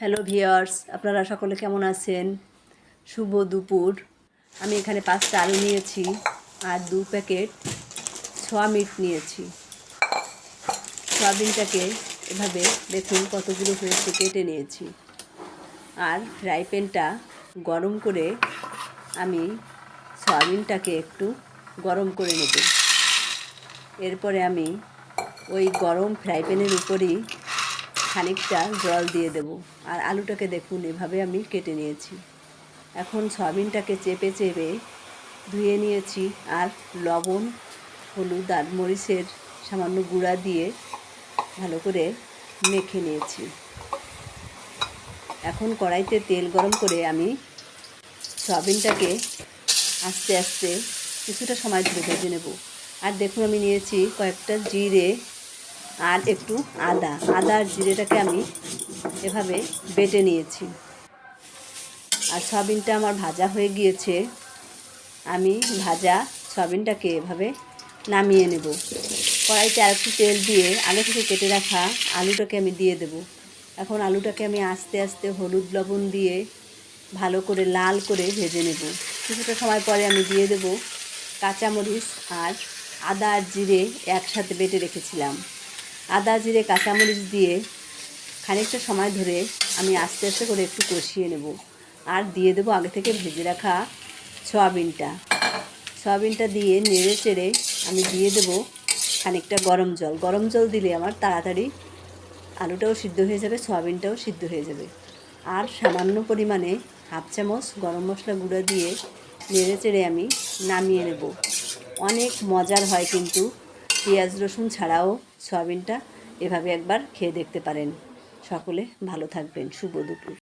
Hello viewers, আপনারা সকলে কেমন আছেন? শুভ দুপুর। আমি এখানে 5টা আলু নিয়েছি আর 2 প্যাকেট ছোয়া মিট নিয়েছি। সয়াবিনটাকে এভাবে দেখুন কতগুলো হয়েছে কেটে নিয়েছি। আর ফ্রাই প্যানটা গরম করে আমি সয়াবিনটাকে একটু গরম করে নেব। এরপরে আমি ওই গরম ফ্রাই প্যানের উপরই খানিকটা জল দিয়ে দেব। আর আলুটাকে দেখুন এভাবে আমি কেটে নিয়েছি। এখন সয়াবিনটাকে চেপে চেপে ধুয়ে নিয়েছি আর লবণ, হলুদ আর মরিচের সামান্য গুঁড়া দিয়ে ভালো করে মেখে নিয়েছি। এখন কড়াইতে তেল গরম করে আমি সয়াবিনটাকে আস্তে আস্তে কিছুটা সময় ধরে ভেজে নেব। আর দেখুন আমি নিয়েছি কয়েকটা জিরে আর একটু আদা আর জিরেটাকে আমি এভাবে বেটে নিয়েছি। আর সয়াবিনটা আমার ভাজা হয়ে গিয়েছে। আমি ভাজা সয়াবিনটাকে এভাবে নামিয়ে নেব। কড়াইতে আরেকটু তেল দিয়ে আগে থেকে কেটে রাখা আলুটাকে আমি দিয়ে দেব। এখন আলুটাকে আমি আস্তে আস্তে হলুদ লবণ দিয়ে ভালো করে লাল করে ভেজে নেব। কিছুটা সময় পরে আমি দিয়ে দেব কাঁচামরিচ আর আদা আর জিরে একসাথে বেটে রেখেছিলাম। আদা জিরে কাঁচামরিচ দিয়ে খানিকটা সময় ধরে আমি আস্তে আস্তে করে একটু কষিয়ে নেব। আর দিয়ে দেবো আগে থেকে ভেজে রাখা সয়াবিনটা দিয়ে নেড়ে চেড়ে আমি দিয়ে দেবো খানিকটা গরম জল দিলে আমার তাড়াতাড়ি আলুটাও সিদ্ধ হয়ে যাবে, সয়াবিনটাও সিদ্ধ হয়ে যাবে। আর সামান্য পরিমাণে হাফ চামচ গরম মশলা গুঁড়ো দিয়ে নেড়ে চেড়ে আমি নামিয়ে নেব। অনেক মজার হয় কিন্তু পেঁয়াজ রসুন ছাড়াও সয়াবিনটা এভাবে একবার খেয়ে দেখতে পারেন। সকলে ভালো থাকবেন। শুভ দুপুর।